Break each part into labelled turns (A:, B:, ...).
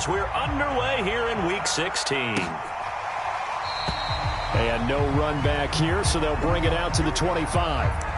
A: as we're underway here in Week 16.
B: And no run back here, so they'll bring it out to the 25.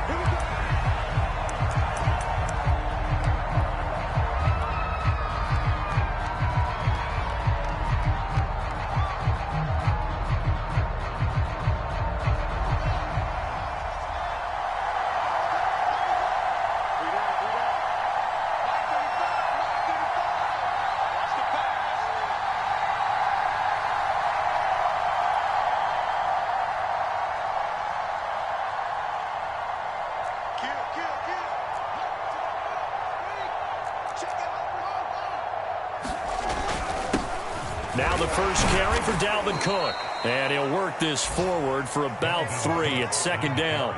A: Now the first carry for Dalvin Cook. And he'll work this forward for about 3. It's second down.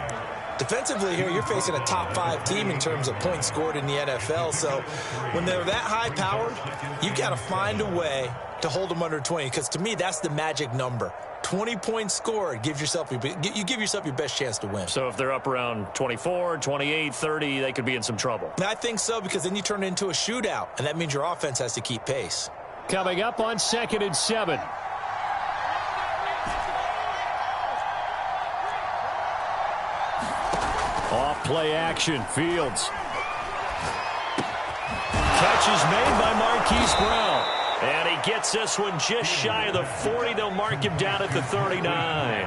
C: Defensively here, you're facing a top 5 team in terms of points scored in the NFL. So when they're that high-powered, you've got to find a way to hold them under 20. Because to me, that's the magic number. 20 points scored, you give yourself your best chance to win.
A: So if they're up around 24, 28, 30, they could be in some trouble.
C: I think so, because then you turn it into a shootout, and that means your offense has to keep pace.
B: Coming up on 2nd and 7. Off play action, Fields.
A: Catch is made by Marquise Brown. And he gets this one just shy of the 40. They'll mark him down at the 39.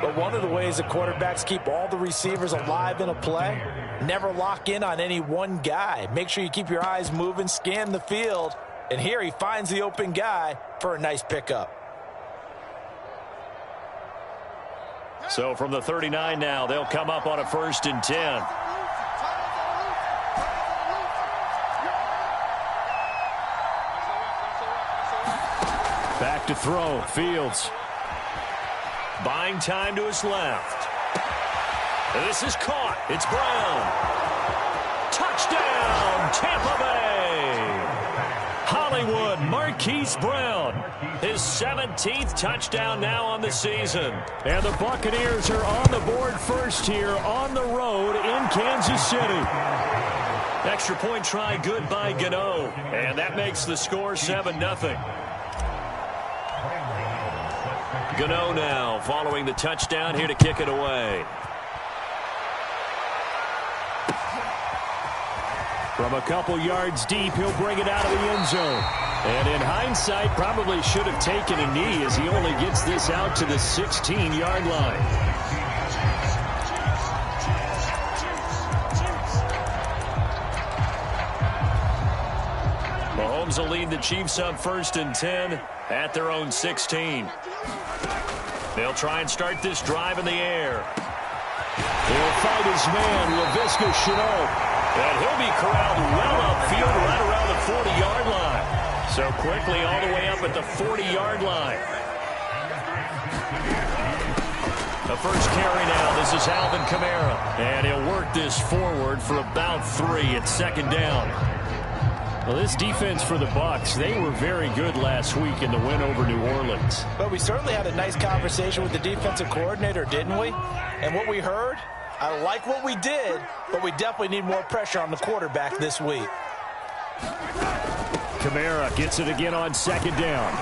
C: But one of the ways that quarterbacks keep all the receivers alive in a play, never lock in on any one guy. Make sure you keep your eyes moving, scan the field. And here he finds the open guy for a nice pickup.
A: So from the 39 now, they'll come up on a 1st and 10.
B: Back to throw, Fields.
A: Buying time to his left. This is caught. It's Brown. Touchdown, Tampa Bay. Hollywood, Marquise Brown. His 17th touchdown now on the season.
B: And the Buccaneers are on the board first here on the road in Kansas City.
A: Extra point try good by Ggotw. And that makes the score 7-0. Ggotw now following the touchdown here to kick it away.
B: From a couple yards deep, he'll bring it out of the end zone. And in hindsight, probably should have taken a knee as he only gets this out to the 16-yard line.
A: Mahomes will lead the Chiefs up 1st and 10 at their own 16. They'll try and start this drive in the air.
B: He'll fight his man, Laviska Shenault.
A: And he'll be corralled well upfield right around the 40-yard line. So quickly all the way up at the 40-yard line. The first carry now. This is Alvin Kamara. And he'll work this forward for about 3. It's second down.
B: Well, this defense for the Bucs, they were very good last week in the win over New Orleans.
C: But we certainly had a nice conversation with the defensive coordinator, didn't we? And what we heard, I like what we did, but we definitely need more pressure on the quarterback this week.
B: Kamara gets it again on 2nd down.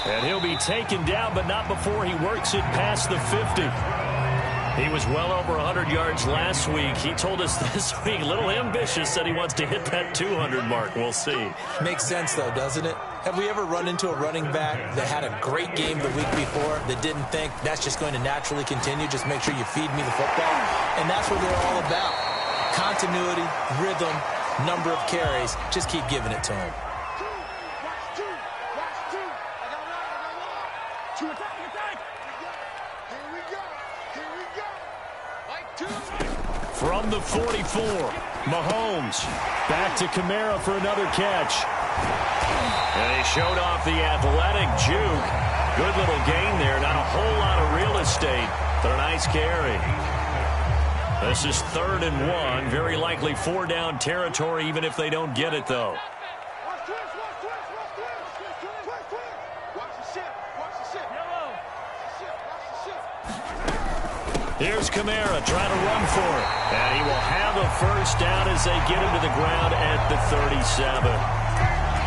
A: And he'll be taken down, but not before he works it past the 50. He was well over 100 yards last week. He told us this week, a little ambitious, that he wants to hit that 200 mark. We'll see.
C: Makes sense, though, doesn't it? Have we ever run into a running back that had a great game the week before that didn't think that's just going to naturally continue? Just make sure you feed me the football. And that's what they're all about. Continuity, rhythm, number of carries. Just keep giving it to him.
A: From the 44, Mahomes
B: back to Kamara for another catch.
A: And he showed off the athletic juke. Good little gain there. Not a whole lot of real estate, but a nice carry. This is 3rd and 1. Very likely 4-down territory, even if they don't get it, though. Here's Kamara trying to run for it. And he will have a first down as they get him to the ground at the 37.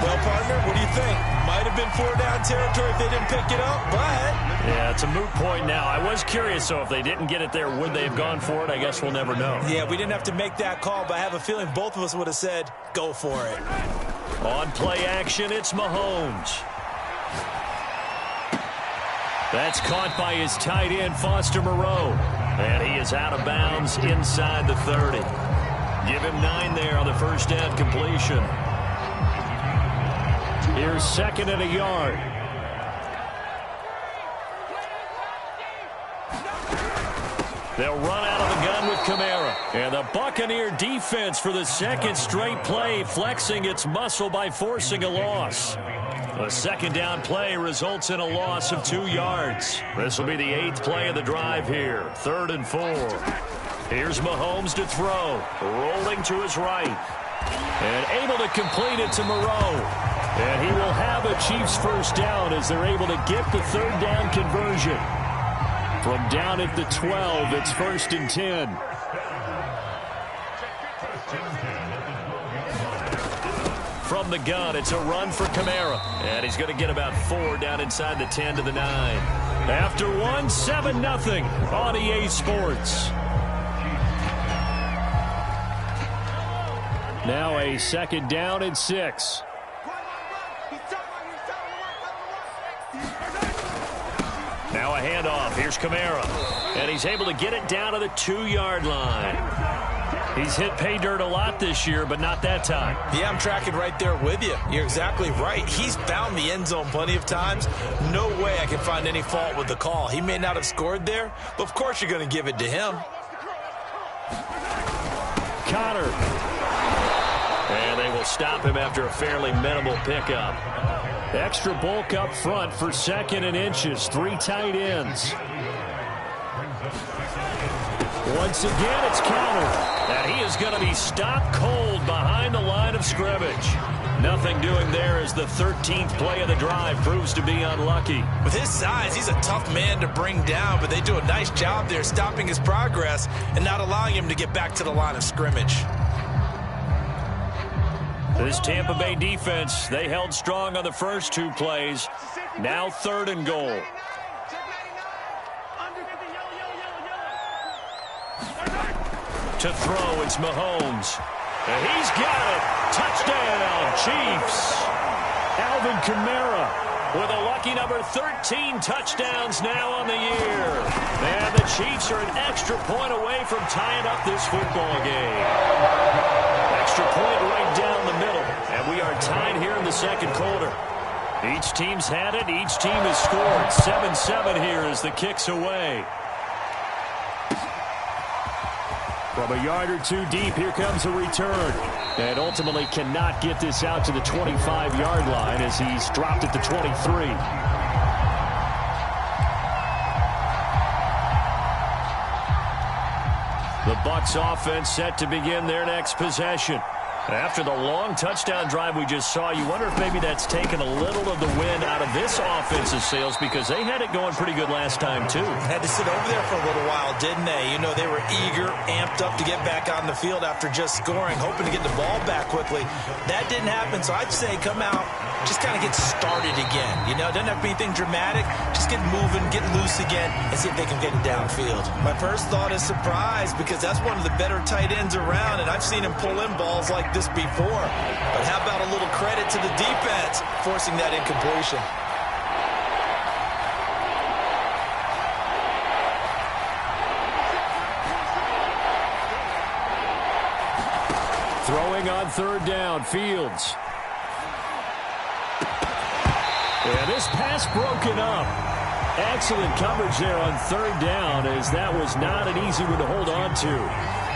C: Well, partner, what do you think? Might have been 4-down territory if they didn't pick it up, but...
B: Yeah, it's a moot point now. I was curious, so if they didn't get it there, would they have gone for it? I guess we'll never know.
C: Yeah, we didn't have to make that call, but I have a feeling both of us would have said, go for it.
B: On play action, it's Mahomes. That's caught by his tight end, Foster Moreau. And he is out of bounds inside the 30. Give him 9 there on the first down completion. Here's 2nd and a yard. They'll run out of the gun with Kamara. And the Buccaneer defense for the 2nd straight play, flexing its muscle by forcing a loss. A 2nd down play results in a loss of 2 yards. This will be the 8th play of the drive here. 3rd and 4. Here's Mahomes to throw. Rolling to his right. And able to complete it to Moreau. And he will have a Chiefs first down as they're able to get the 3rd down conversion. From down at the 12, it's 1st and 10. From the gun, it's a run for Kamara. And he's going to get about 4 down inside the 10 to the 9. After 1, 7-0 on EA Sports. Now a 2nd down and 6. Now a handoff. Here's Kamara. And he's able to get it down to the 2-yard line. He's hit pay dirt a lot this year, but not that time.
C: Yeah, I'm tracking right there with you. You're exactly right. He's found the end zone plenty of times. No way I can find any fault with the call. He may not have scored there, but of course you're going to give it to him.
B: Connor. And they will stop him after a fairly minimal pickup. Extra bulk up front for 2nd and inches. 3 tight ends. Once again, it's Ggotw. And he is going to be stopped cold behind the line of scrimmage. Nothing doing there as the 13th play of the drive proves to be unlucky.
C: With his size, he's a tough man to bring down, but they do a nice job there stopping his progress and not allowing him to get back to the line of scrimmage.
B: This Tampa Bay defense, they held strong on the first 2 plays. Now 3rd and goal. To throw, it's Mahomes. And he's got it. Touchdown, Chiefs. Alvin Kamara with a lucky number 13 touchdowns now on the year. And the Chiefs are an extra point away from tying up this football game. Extra point right down the middle. And we are tied here in the 2nd quarter. Each team's had it. Each team has scored. 7-7 here as the kick's away. From a yard or 2 deep, here comes a return. And ultimately cannot get this out to the 25-yard line as he's dropped at the 23. The Bucs offense set to begin their next possession. After the long touchdown drive we just saw, you wonder if maybe that's taken a little of the wind out of this offensive sails because they had it going pretty good last time, too.
C: Had to sit over there for a little while, didn't they? You know, they were eager, amped up to get back on the field after just scoring, hoping to get the ball back quickly. That didn't happen, so I'd say come out, just kind of get started again. You know, doesn't have to be anything dramatic. Just get moving, get loose again, and see if they can get it downfield. My first thought is surprise because that's one of the better tight ends around, and I've seen him pull in balls like this before. But how about a little credit to the defense forcing that incompletion?
B: Throwing on 3rd down, Fields. And this pass broken up. Excellent coverage there on 3rd down as that was not an easy one to hold on to.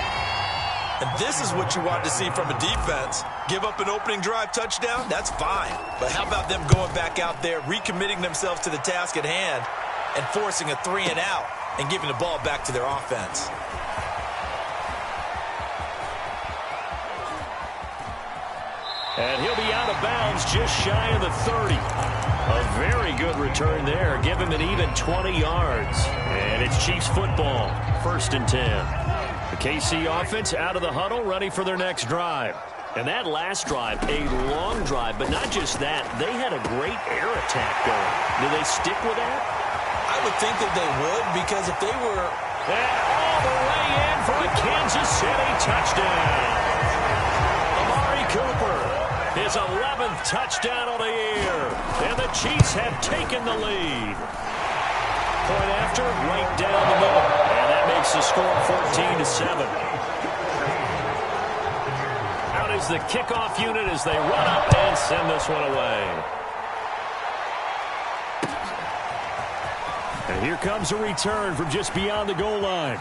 C: And this is what you want to see from a defense. Give up an opening drive touchdown, that's fine. But how about them going back out there, recommitting themselves to the task at hand, and forcing a 3-and-out and giving the ball back to their offense?
B: And he'll be out of bounds just shy of the 30. A very good return there. Give him an even 20 yards. And it's Chiefs football, 1st and 10. The KC offense out of the huddle, ready for their next drive. And that last drive, a long drive, but not just that. They had a great air attack going. Do they stick with that?
C: I would think that they would, because if they were...
B: And all the way in for a Kansas City touchdown. Amari Cooper, his 11th touchdown of the year. And the Chiefs have taken the lead. Point after, right down the middle. And that makes the score 14-7. Out is the kickoff unit as they run up and send this one away. And here comes a return from just beyond the goal line.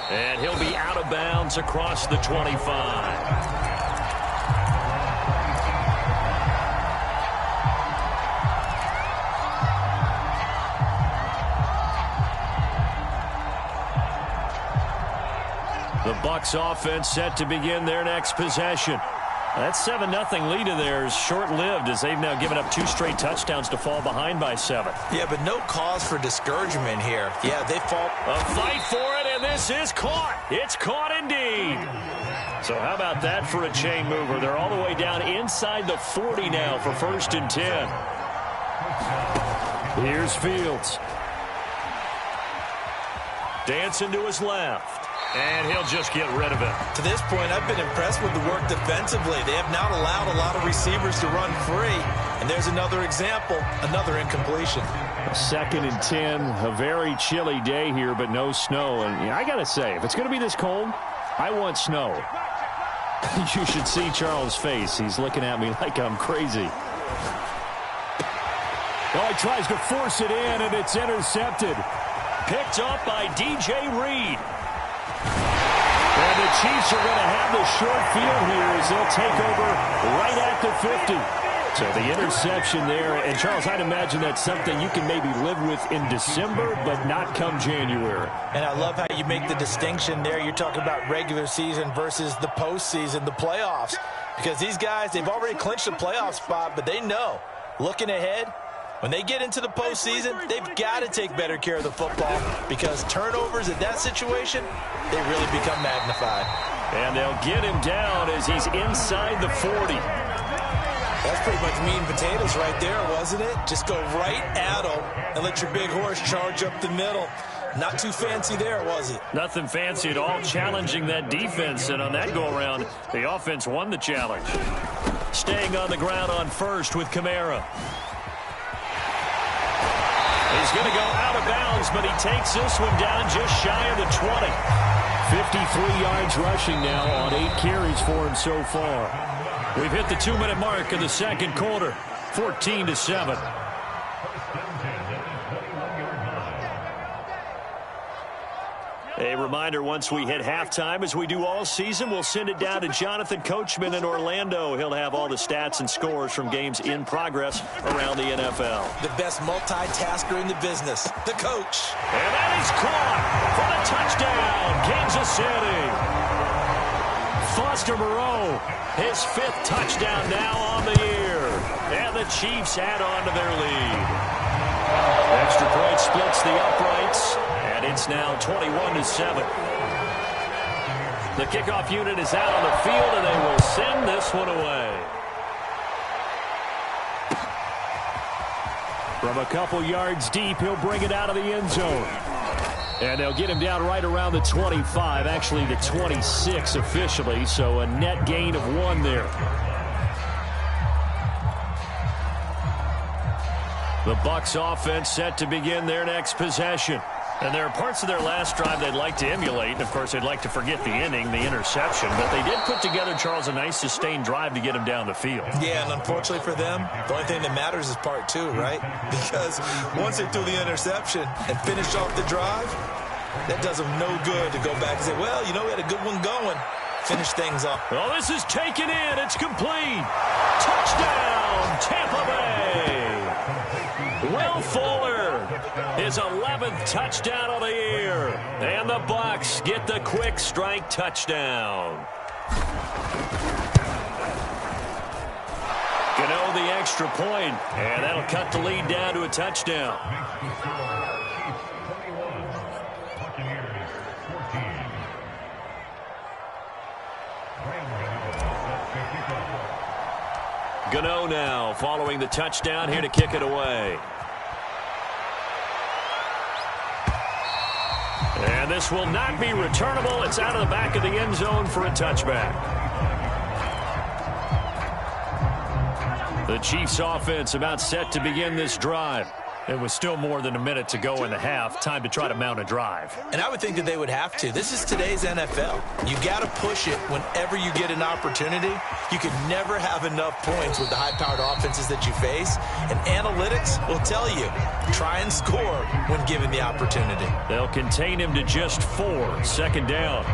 B: And he'll be out of bounds across the 25. The Bucs offense set to begin their next possession. That 7-0 lead of theirs short-lived as they've now given up 2 straight touchdowns to fall behind by 7.
C: Yeah, but no cause for discouragement here. Yeah, they fall.
B: A fight for it, and this is caught. It's caught indeed. So how about that for a chain mover? They're all the way down inside the 40 now for 1st and 10. Here's Fields. Dancing to his left. And he'll just get rid of it.
C: To this point, I've been impressed with the work defensively. They have not allowed a lot of receivers to run free. And there's another example, another incompletion.
B: 2nd and 10, a very chilly day here, but no snow. And I got to say, if it's going to be this cold, I want snow. You should see Charles' face. He's looking at me like I'm crazy. Oh, he tries to force it in, and it's intercepted. Picked up by DJ Reed. And the Chiefs are going to have the short field here as they'll take over right at the 50. So the interception there. And, Charles, I'd imagine that's something you can maybe live with in December, but not come January.
C: And I love how you make the distinction there. You're talking about regular season versus the postseason, the playoffs. Because these guys, they've already clinched a playoff spot, but they know, looking ahead, when they get into the postseason, they've got to take better care of the football because turnovers in that situation, they really become magnified.
B: And they'll get him down as he's inside the 40.
C: That's pretty much meat and potatoes right there, wasn't it? Just go right at them and let your big horse charge up the middle. Not too fancy there, was it?
B: Nothing fancy at all, challenging that defense. And on that go-around, the offense won the challenge. Staying on the ground on first with Kamara. He's going to go out of bounds, but he takes this one down just shy of the 20. 53 yards rushing now on 8 carries for him so far. We've hit the 2-minute mark of the second quarter, 14-7. A reminder, once we hit halftime, as we do all season, we'll send it down to Jonathan Coachman in Orlando. He'll have all the stats and scores from games in progress around the NFL.
C: The best multitasker in the business, the coach.
B: And that is caught for the touchdown, Kansas City. Foster Moreau, his 5th touchdown now on the year. And the Chiefs add on to their lead. Extra point splits the uprights. And it's now 21-7. The kickoff unit is out on the field, and they will send this one away. From a couple yards deep, he'll bring it out of the end zone. And they'll get him down right around the 25, actually the 26 officially, so a net gain of 1 there. The Bucs offense set to begin their next possession. And there are parts of their last drive they'd like to emulate. And, of course, they'd like to forget the inning, the interception. But they did put together, Charles, a nice sustained drive to get him down the field.
C: Yeah, and unfortunately for them, the only thing that matters is part 2, right? Because once they threw the interception and finished off the drive, that does them no good to go back and say, well, you know, we had a good one going. Finish things off.
B: Well, this is taken in. It's complete. Touchdown, Tampa Bay. Will Fuller, his 11th touchdown of the year. And the Bucs get the quick strike touchdown. Ggotw the extra point, and that'll cut the lead down to a touchdown.
A: Ggotw now following the touchdown here to kick it away. And this will not be returnable. It's out of the back of the end zone for a touchback. The Chiefs offense about set to begin this drive.
B: It was still more than a minute to go in the half. Time to try to mount a drive.
C: And I would think that they would have to. This is today's NFL. You got to push it whenever you get an opportunity. You can never have enough points with the high-powered offenses that you face. And analytics will tell you, try and score when given the opportunity.
B: They'll contain him to just 4. Second down.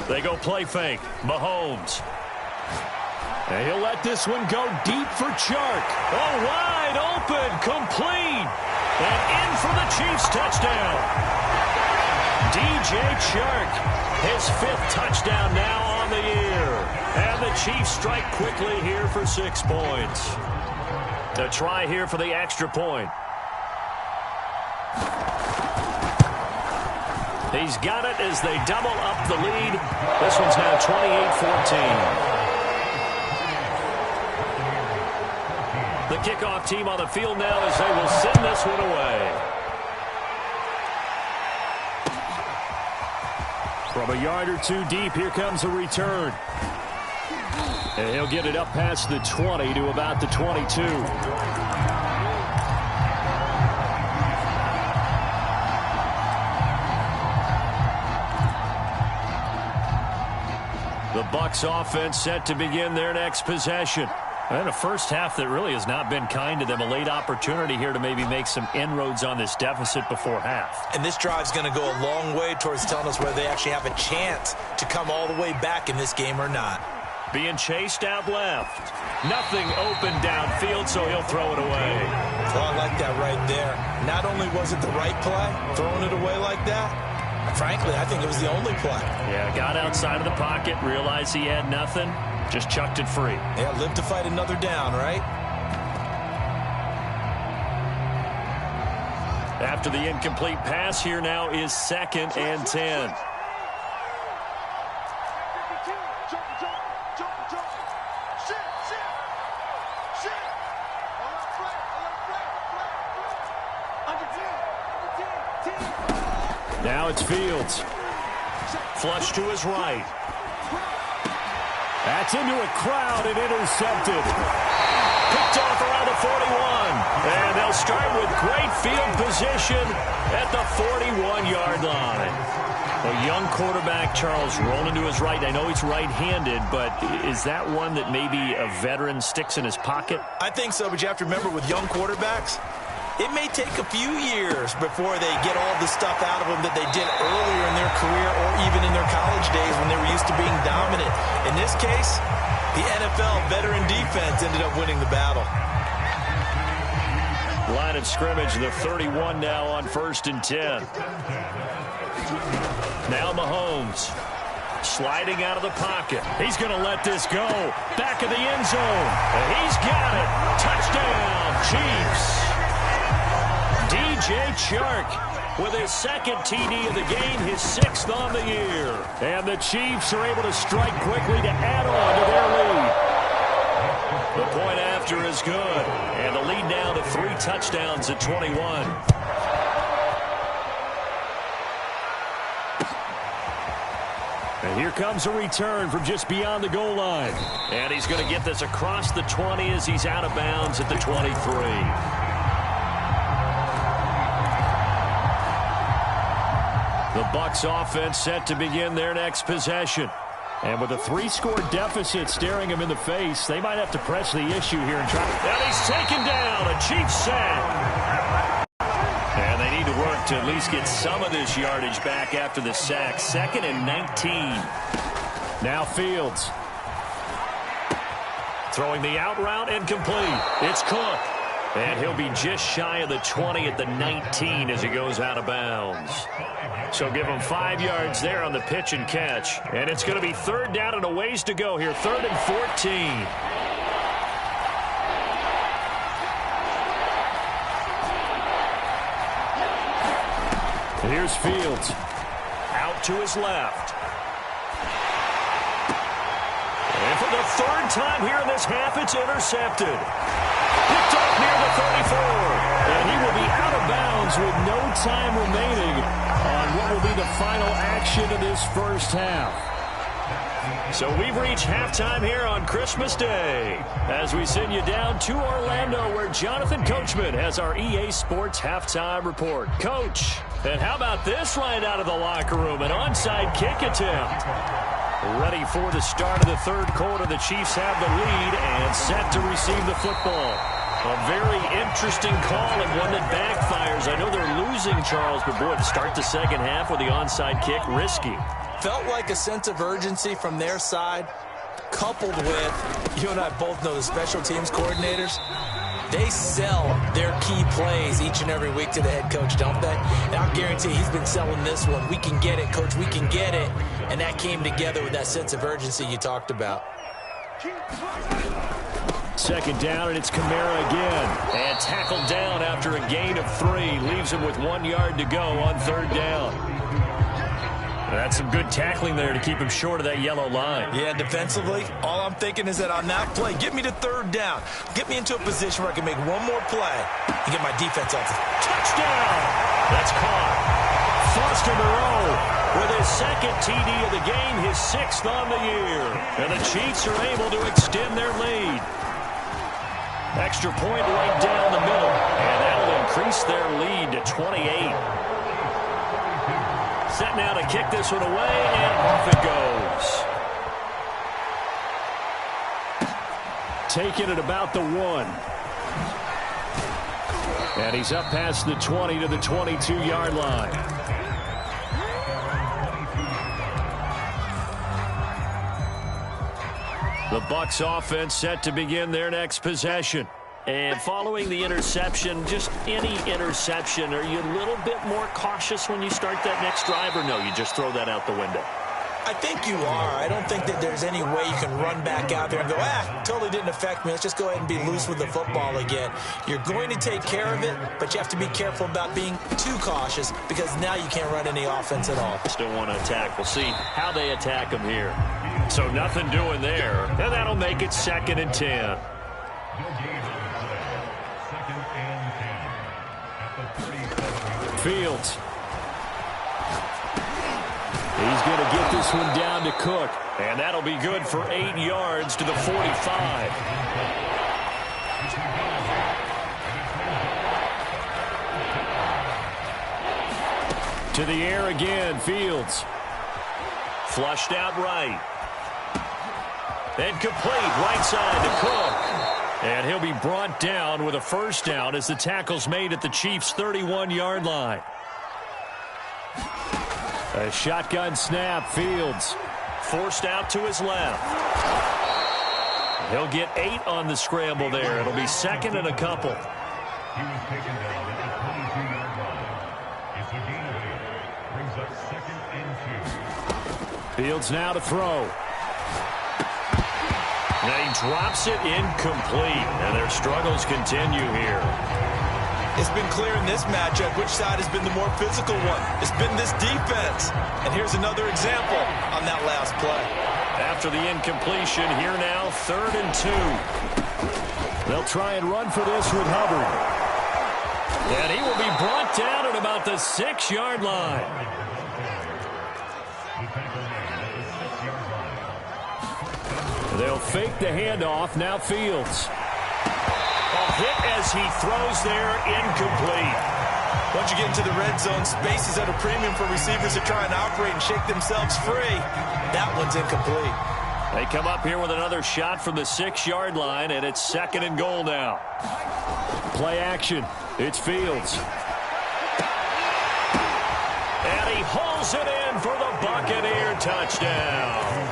B: They go play fake. Mahomes. And he'll let this one go deep for Chark. Oh, wide open. Complete. And in for the Chiefs touchdown. DJ Chark. His 5th touchdown now on the year. And the Chiefs strike quickly here for 6 points. To try here for the extra point. He's got it as they double up the lead. This one's now 28-14. The kickoff team on the field now as they will send this one away. From a yard or 2 deep, here comes a return. And he'll get it up past the 20 to about the 22. The Bucs offense set to begin their next possession. And a first half that really has not been kind to them. A late opportunity here to maybe make some inroads on this deficit before half.
C: And this drive's going to go a long way towards telling us whether they actually have a chance to come all the way back in this game or not.
B: Being chased out left. Nothing open downfield, so he'll throw it away.
C: Well, I like that right there. Not only was it the right play, throwing it away like that, frankly, I think it was the only play.
B: Yeah, got outside of the pocket, realized he had nothing, just chucked it free.
C: Yeah, live to fight another down, right?
B: After the incomplete pass, here now is 2nd and 10. Now it's Fields. Flush to his right. That's into a crowd and intercepted. Picked off around the 41. And they'll start with great field position at the 41-yard line. A young quarterback, Charles, rolling to his right. I know he's right-handed, but is that one that maybe a veteran sticks in his pocket?
C: I think so, but you have to remember with young quarterbacks, it may take a few years before they get all the stuff out of them that they did earlier in their career or even in their college days when they were used to being dominant. In this case, the NFL veteran defense ended up winning the battle.
B: Line of scrimmage, the 31 now on 1st and 10. Now Mahomes. Sliding out of the pocket. He's going to let this go. Back of the end zone. And he's got it. Touchdown, Chiefs. DJ Chark with his 2nd TD of the game, his 6th on the year. And the Chiefs are able to strike quickly to add on to their lead. The point after is good. And the lead now to 3 touchdowns at 21. And here comes a return from just beyond the goal line. And he's going to get this across the 20 as he's out of bounds at the 23. The Bucs offense set to begin their next possession. And with a 3-score deficit staring him in the face, they might have to press the issue here and try. And he's taken down, a Chiefs sack. And they need to work to at least get some of this yardage back after the sack. 2nd and 19. Now Fields. Throwing the out route and complete. It's Cook. And he'll be just shy of the 20 at the 19 as he goes out of bounds. So give him 5 yards there on the pitch and catch. And it's going to be 3rd down and a ways to go here. 3rd and 14. Here's Fields. Out to his left. And for the third time here in this half, it's intercepted. Picked up near the 34. And he will be out of bounds with no time remaining on what will be the final action of this first half. So we've reached halftime here on Christmas Day as we send you down to Orlando where Jonathan Coachman has our EA Sports halftime report. Coach, and how about this right out of the locker room? An onside kick attempt. Ready for the start of the third quarter. The Chiefs have the lead and set to receive the football. A very interesting call and one that backfires. I know they're losing, Charles, but boy, to start the second half with the onside kick, risky.
C: Felt like a sense of urgency from their side, coupled with, you and I both know the special teams coordinators, they sell their key plays each and every week to the head coach, don't they? And I'll guarantee he's been selling this one. We can get it, coach, we can get it. And that came together with that sense of urgency you talked about.
B: Second down, and it's Kamara again. And tackled down after a gain of 3. Leaves him with 1 yard to go on third down. That's some good tackling there to keep him short of that yellow line.
C: Yeah, defensively, all I'm thinking is that on that play, get me to third down. Get me into a position where I can make one more play and get my defense off.
B: Touchdown! That's caught. Foster Moreau with his second TD of the game, his 6th on the year. And the Chiefs are able to extend their lead. Extra point right down the middle. And that'll increase their lead to 28. Set now to kick this one away, and off it goes. Taking it about the 1. And he's up past the 20 to the 22-yard line. The Bucs offense set to begin their next possession. And following the interception, just any interception, are you a little bit more cautious when you start that next drive, or no, you just throw that out the window?
C: I think you are. I don't think that there's any way you can run back out there and go, totally didn't affect me. Let's just go ahead and be loose with the football again. You're going to take care of it, but you have to be careful about being too cautious because now you can't run any offense at all.
B: Still want to attack. We'll see how they attack them here. So nothing doing there, and that'll make it 2nd and 10. Fields. He's going to get this one down to Cook. And that'll be good for 8 yards to the 45. To the air again, Fields. Flushed out right. And complete right side to Cook. And he'll be brought down with a first down as the tackle's made at the Chiefs' 31-yard line. A shotgun snap, Fields. Forced out to his left. He'll get 8 on the scramble there. It'll be 2nd and a couple. Fields now to throw. And he drops it incomplete, and their struggles continue here.
C: It's been clear in this matchup which side has been the more physical one. It's been this defense. And here's another example on that last play.
B: After the incompletion, here now, 3rd and 2. They'll try and run for this with Hubbard. And he will be brought down at about the 6-yard line. They'll fake the handoff. Now Fields. A hit as he throws there, incomplete.
C: Once you get into the red zone, space is at a premium for receivers to try and operate and shake themselves free. That one's incomplete.
B: They come up here with another shot from the 6-yard line, and it's 2nd and goal now. Play action. It's Fields. And he hauls it in for the Buccaneer touchdown.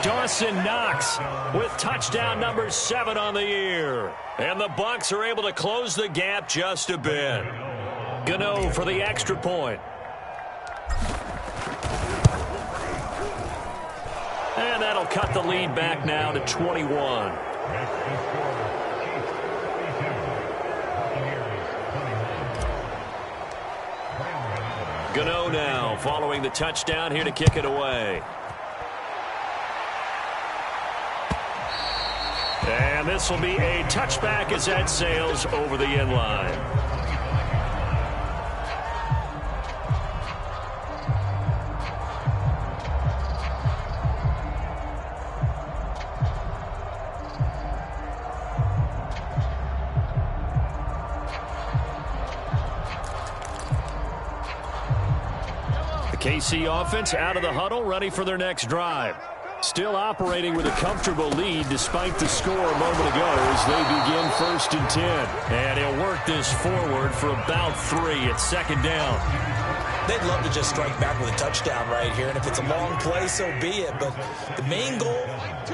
B: Dawson Knox with touchdown number 7 on the year. And the Bucs are able to close the gap just a bit. Ggotw for the extra point. And that'll cut the lead back now to 21.
A: Ggotw now following the touchdown here to kick it away. And this will be a touchback as that sails over the end line. The KC offense out of the huddle, ready for their next drive. Still operating with a comfortable lead despite the score a moment ago as they begin 1st and 10. And he'll work this forward for about 3 at 2nd down.
C: They'd love to just strike back with a touchdown right here, and if it's a long play, so be it. But the main goal,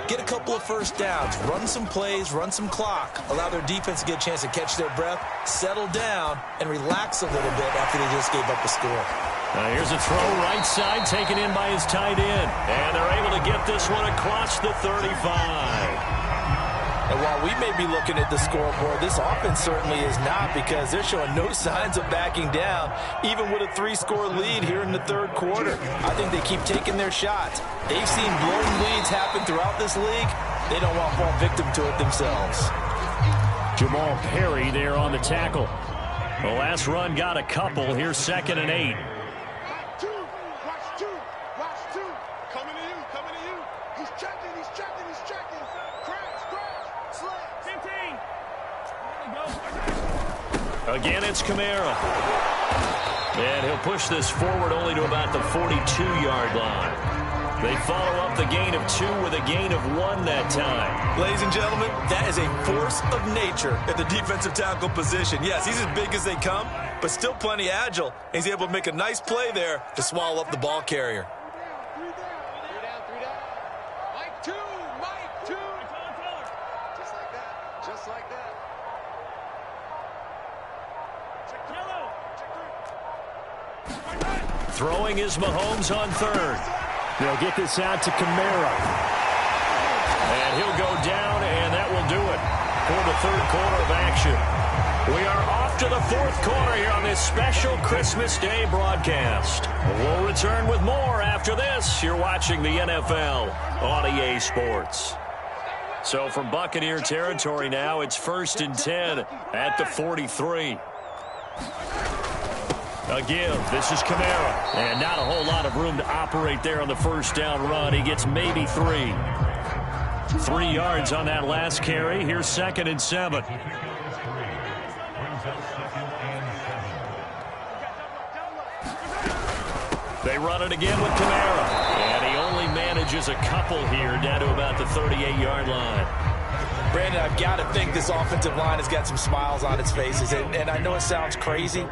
C: get a couple of first downs, run some plays, run some clock, allow their defense to get a chance to catch their breath, settle down, and relax a little bit after they just gave up a score.
A: Here's a throw right side taken in by his tight end. And they're able to get this one across the 35.
C: And while we may be looking at the scoreboard, this offense certainly is not, because they're showing no signs of backing down, even with a 3-score lead here in the 3rd quarter. I think they keep taking their shots. They've seen blown leads happen throughout this league. They don't want to fall victim to it themselves.
A: Jamal Perry there on the tackle. The last run got a couple. Here's 2nd and 8. Again, it's Kamara. And he'll push this forward only to about the 42-yard line. They follow up the gain of 2 with a gain of 1 that time.
C: Ladies and gentlemen, that is a force of nature at the defensive tackle position. Yes, he's as big as they come, but still plenty agile. He's able to make a nice play there to swallow up the ball carrier.
A: Throwing is Mahomes on 3rd. They'll get this out to Kamara. And he'll go down, and that will do it for the 3rd quarter of action. We are off to the 4th quarter here on this special Christmas Day broadcast. We'll return with more after this. You're watching the NFL on EA Sports. So from Buccaneer territory now, it's 1st and 10 at the 43. A give. This is Kamara. And not a whole lot of room to operate there on the 1st down run. He gets maybe 3. 3 yards on that last carry. Here's 2nd and 7. They run it again with Kamara. And he only manages a couple here down to about the 38-yard line.
C: Brandon, I've got to think this offensive line has got some smiles on its faces. And I know it sounds crazy,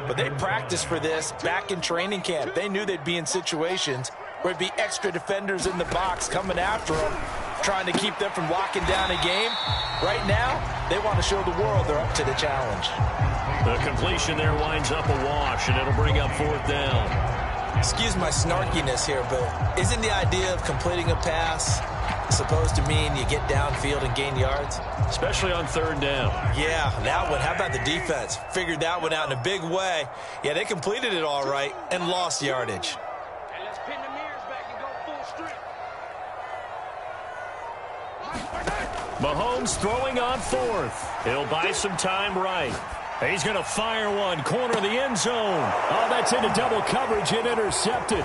C: but they practiced for this back in training camp. They knew they'd be in situations where it'd be extra defenders in the box coming after them, trying to keep them from locking down a game. Right now, they want to show the world they're up to the challenge.
A: The completion there winds up a wash, and it'll bring up 4th down.
C: Excuse my snarkiness here, but isn't the idea of completing a pass supposed to mean you get downfield and gain yards?
A: Especially on 3rd down.
C: Yeah, that one. How about the defense? Figured that one out in a big way. Yeah, they completed it all right and lost yardage.
D: And let's pin the mirrors back and go full strength.
A: Mahomes throwing on 4th. He'll buy some time right. He's going to fire one. Corner of the end zone. Oh, that's into double coverage and intercepted.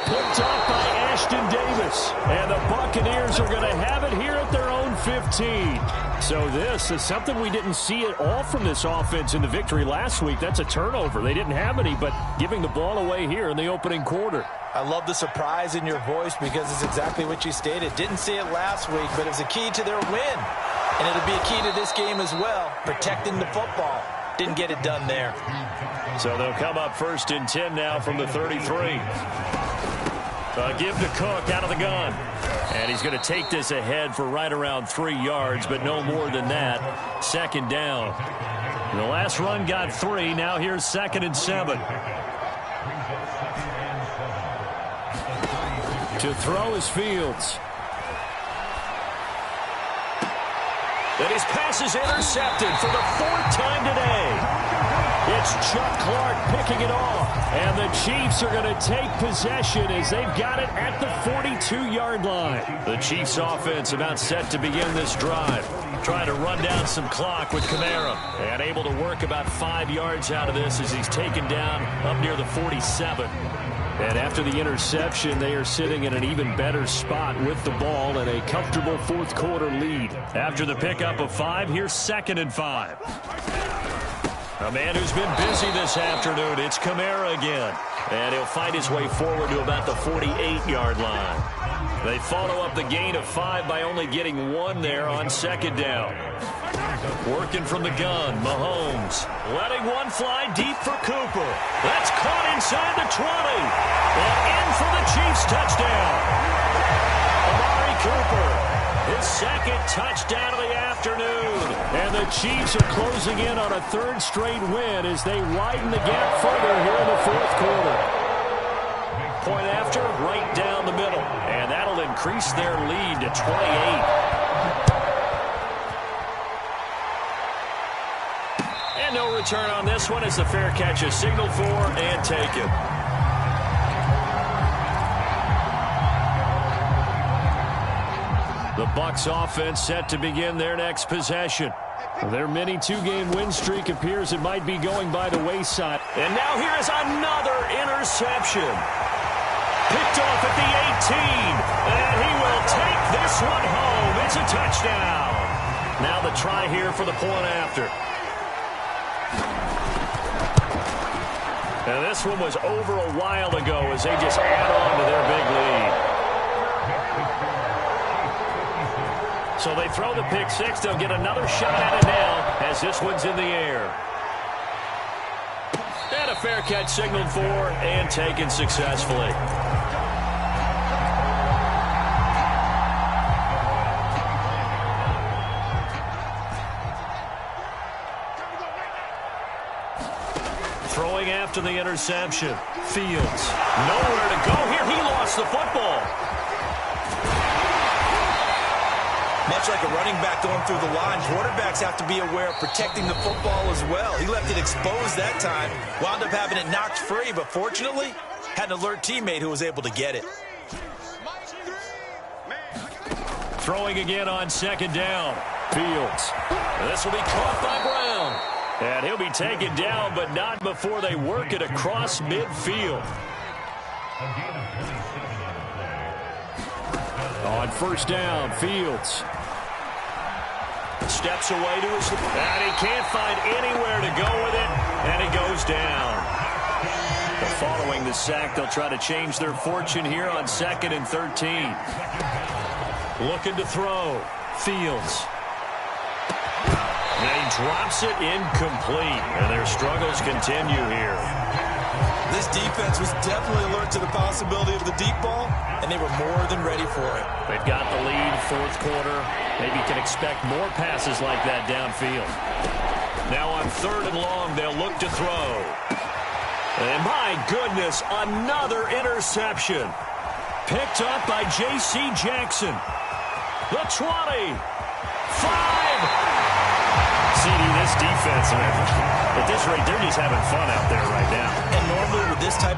A: Picked off by Ashton Davis. And the Buccaneers are going to have it here at their own 15. So this is something we didn't see at all from this offense in the victory last week. That's a turnover. They didn't have any, but giving the ball away here in the opening quarter.
C: I love the surprise in your voice because it's exactly what you stated. Didn't see it last week, but it was a key to their win. And it'll be a key to this game as well, protecting the football. Didn't get it done there.
A: So they'll come up 1st and 10 now from the 33. Give to Cook out of the gun. And he's going to take this ahead for right around 3 yards, but no more than that. 2nd down. The last run got 3. Now here's 2nd and 7. To throw is Fields. And his pass is intercepted for the 4th time today.
B: It's Chuck Clark picking it off. And the Chiefs are going to take possession as they've got it at the 42-yard line. The Chiefs offense about set to begin this drive. Trying to run down some clock with Kamara. And able to work about 5 yards out of this as he's taken down up near the 47. And after the interception, they are sitting in an even better spot with the ball and a comfortable fourth quarter lead. After the pickup of 5, here's 2nd and 5. A man who's been busy this afternoon, it's Kamara again. And he'll fight his way forward to about the 48-yard line. They follow up the gain of 5 by only getting 1 there on 2nd down. Working from the gun, Mahomes. Letting one fly deep for Cooper. That's caught inside the 20. And in for the Chiefs touchdown. Amari Cooper, his 2nd touchdown of the afternoon. And the Chiefs are closing in on a 3rd straight win as they widen the gap further here in the 4th quarter. Point after, right down the middle. And that'll increase their lead to 28. And no return on this one as the fair catch is signaled for and taken. The Bucs offense set to begin their next possession. Their mini 2-game win streak appears it might be going by the wayside. And now here is another interception. Picked off at the 18. And he will take this one home. It's a touchdown. Now the try here for the point after. And this one was over a while ago as they just add on to their big lead. So they throw the pick 6. They'll get another shot at it now as this one's in the air. And a fair catch signaled for and taken successfully. Throwing after the interception. Fields. Nowhere to go here. He lost the football.
C: Much like a running back going through the line, quarterbacks have to be aware of protecting the football as well. He left it exposed that time. Wound up having it knocked free, but fortunately, had an alert teammate who was able to get it.
B: Throwing again on 2nd down. Fields. This will be caught by Brown. And he'll be taken down, but not before they work it across midfield. On 1st down, Fields. Steps away to his... And he can't find anywhere to go with it, and he goes down. But following the sack, they'll try to change their fortune here on 2nd and 13. Looking to throw. Fields. And he drops it incomplete. And their struggles continue here.
C: This defense was definitely alert to the possibility of the deep ball, and they were more than ready for it.
B: They've got the lead, 4th quarter. Maybe can expect more passes like that downfield. Now on 3rd and long, they'll look to throw. And my goodness, another interception. Picked up by J.C. Jackson. The 20. 5. CD, this defense, at this rate, they're just having fun out there right now.
C: And normally with this type